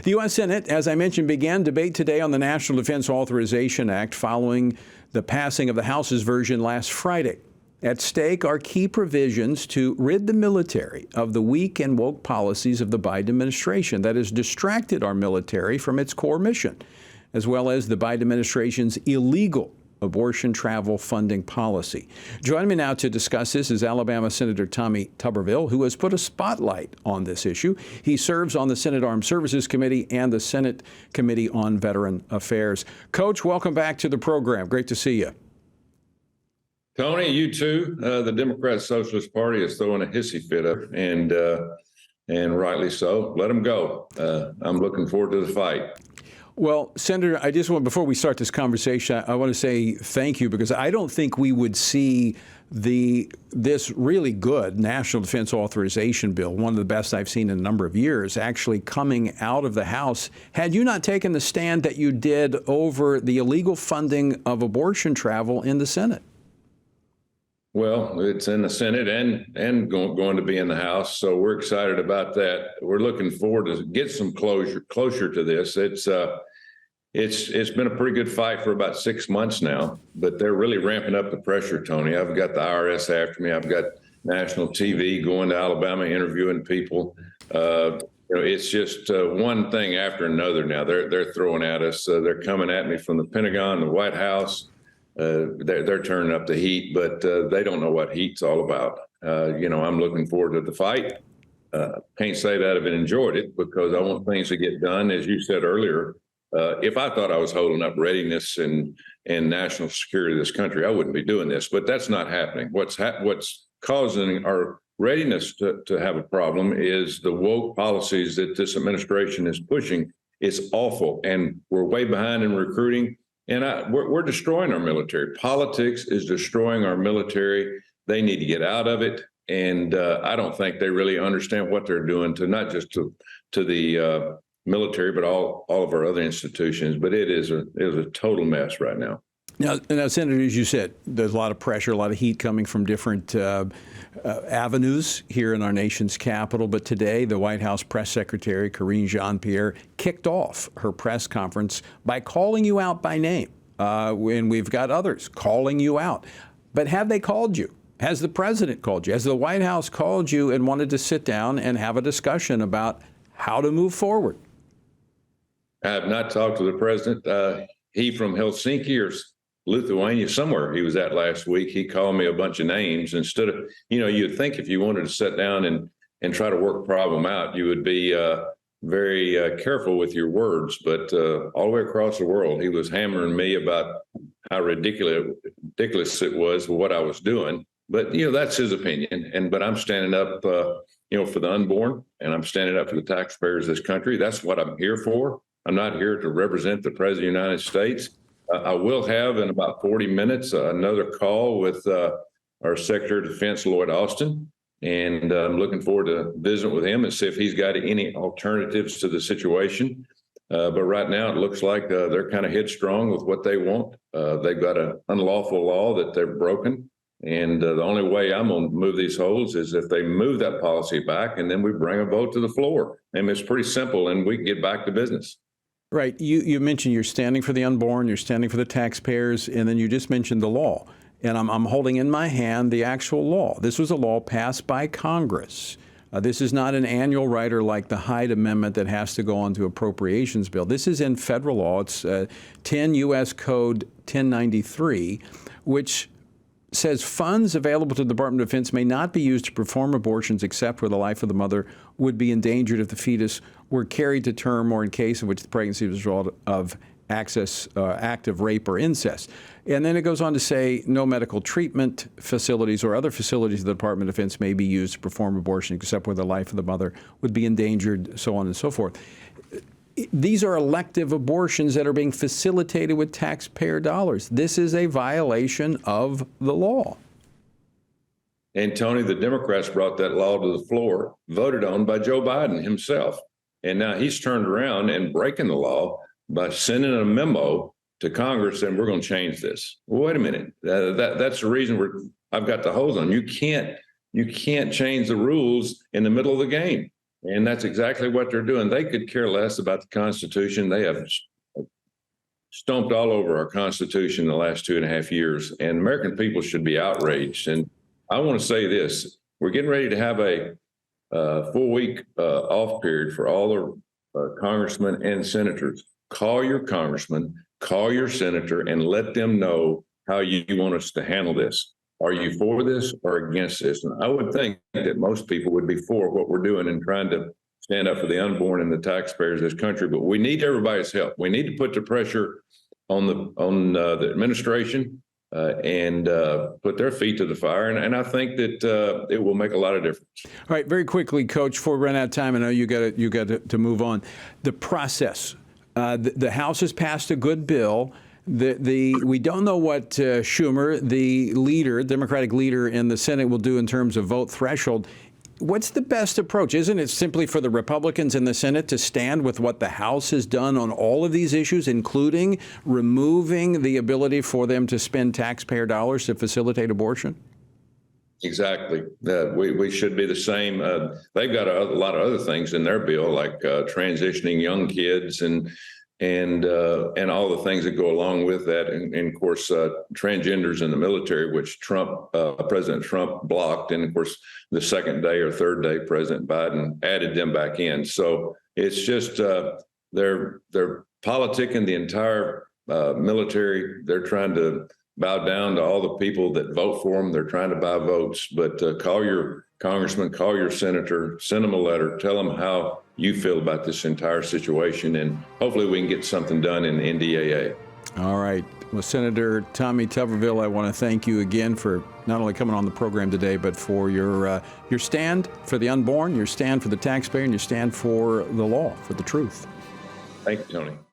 The U.S. Senate, as I mentioned, began debate today on the National Defense Authorization Act following the passing of the House's version last Friday. At stake are key provisions to rid the military of the weak and woke policies of the Biden administration that has distracted our military from its core mission, as well as the Biden administration's illegal abortion travel funding policy. Joining me now to discuss this is Alabama Senator Tommy Tuberville, who has put a spotlight on this issue. He serves on the Senate Armed Services Committee and the Senate Committee on Veteran Affairs. Coach, welcome back to the program. Great to see you. Tony, you too. The Democrat Socialist Party is throwing a hissy fit up, and rightly so. Let them go. I'm looking forward to the fight. Well, Senator, I just want, before we start this conversation, I want to say thank you, because I don't think we would see this really good National Defense Authorization Bill, one of the best I've seen in a number of years, actually coming out of the House, had you not taken the stand that you did over the illegal funding of abortion travel in the Senate. Well, it's in the Senate and going to be in the House, so we're excited about that. We're looking forward to get some closure to this. It's been a pretty good fight for about 6 months now, but they're really ramping up the pressure, Tony. I've got the IRS after me. I've got national TV going to Alabama interviewing people. It's just one thing after another now. They're throwing at us. They're coming at me from the Pentagon, the White House. They're turning up the heat, but they don't know what heat's all about. I'm looking forward to the fight. Can't say that I've enjoyed it, because I want things to get done. As you said earlier, if I thought I was holding up readiness and national security of this country, I wouldn't be doing this. But that's not happening. What's causing our readiness to have a problem is the woke policies that this administration is pushing. It's awful, and we're way behind in recruiting. And we're destroying our military. Politics is destroying our military. They need to get out of it. And I don't think they really understand what they're doing to not just to the military, but all of our other institutions. But it is a total mess right now. Now, Senator, as you said, there's a lot of pressure, a lot of heat coming from different avenues here in our nation's capital. But today, the White House press secretary, Karine Jean-Pierre, kicked off her press conference by calling you out by name. And we've got others calling you out. But have they called you? Has the president called you? Has the White House called you and wanted to sit down and have a discussion about how to move forward? I have not talked to the president. He from Helsinki or Lithuania, somewhere he was at last week. He called me a bunch of names instead of, you'd think if you wanted to sit down and try to work a problem out, you would be very careful with your words. But all the way across the world, he was hammering me about how ridiculous it was what I was doing. But, that's his opinion. But I'm standing up, for the unborn, and I'm standing up for the taxpayers of this country. That's what I'm here for. I'm not here to represent the President of the United States. I will have in about 40 minutes another call with our Secretary of Defense, Lloyd Austin, and I'm looking forward to visiting with him and see if he's got any alternatives to the situation. But right now, it looks like they're kind of headstrong with what they want. They've got an unlawful law that they've broken, and the only way I'm going to move these holes is if they move that policy back, and then we bring a vote to the floor. And it's pretty simple, and we can get back to business. Right. You mentioned you're standing for the unborn, you're standing for the taxpayers, and then you just mentioned the law. And I'm holding in my hand the actual law. This was a law passed by Congress. This is not an annual rider like the Hyde Amendment that has to go on to appropriations bill. This is in federal law. It's 10 U.S. Code 1093, which says funds available to the Department of Defense may not be used to perform abortions except where the life of the mother would be endangered if the fetus were carried to term or in case in which the pregnancy was a result of active rape or incest. And then it goes on to say no medical treatment facilities or other facilities of the Department of Defense may be used to perform abortion except where the life of the mother would be endangered, so on and so forth. These are elective abortions that are being facilitated with taxpayer dollars. This is a violation of the law. And Tony, the Democrats brought that law to the floor, voted on by Joe Biden himself. And now he's turned around and breaking the law by sending a memo to Congress saying we're going to change this. Well, wait a minute. That's the reason I've got the hose on. You can't change the rules in the middle of the game. And that's exactly what they're doing. They could care less about the Constitution. They have stomped all over our Constitution in the last 2.5 years, and American people should be outraged. And I want to say this: we're getting ready to have a full week off period for all the congressmen and senators. Call your congressman, call your senator, and let them know how you want us to handle this. Are you for this or against this? And I would think that most people would be for what we're doing and trying to stand up for the unborn and the taxpayers of this country. But we need everybody's help. We need to put the pressure on the administration and put their feet to the fire. And I think that it will make a lot of difference. All right, very quickly, Coach, before we run out of time, I know you got to move on. The process. The House has passed a good bill. We don't know what Schumer, the leader, Democratic leader in the Senate, will do in terms of vote threshold. What's the best approach? Isn't it simply for the Republicans in the Senate to stand with what the House has done on all of these issues, including removing the ability for them to spend taxpayer dollars to facilitate abortion? Exactly. We should be the same. They've got a lot of other things in their bill, like transitioning young kids and all the things that go along with that, and of course transgenders in the military, which President Trump blocked, and of course the second day or third day President Biden added them back in. So it's just they're politicking the entire military. They're trying to bow down to all the people that vote for them. They're trying to buy votes. But call your congressman, call your senator, send them a letter, tell them how you feel about this entire situation, and hopefully we can get something done in the NDAA. All right. Well, Senator Tommy Tuberville, I want to thank you again for not only coming on the program today, but for your stand for the unborn, your stand for the taxpayer, and your stand for the law, for the truth. Thank you, Tony.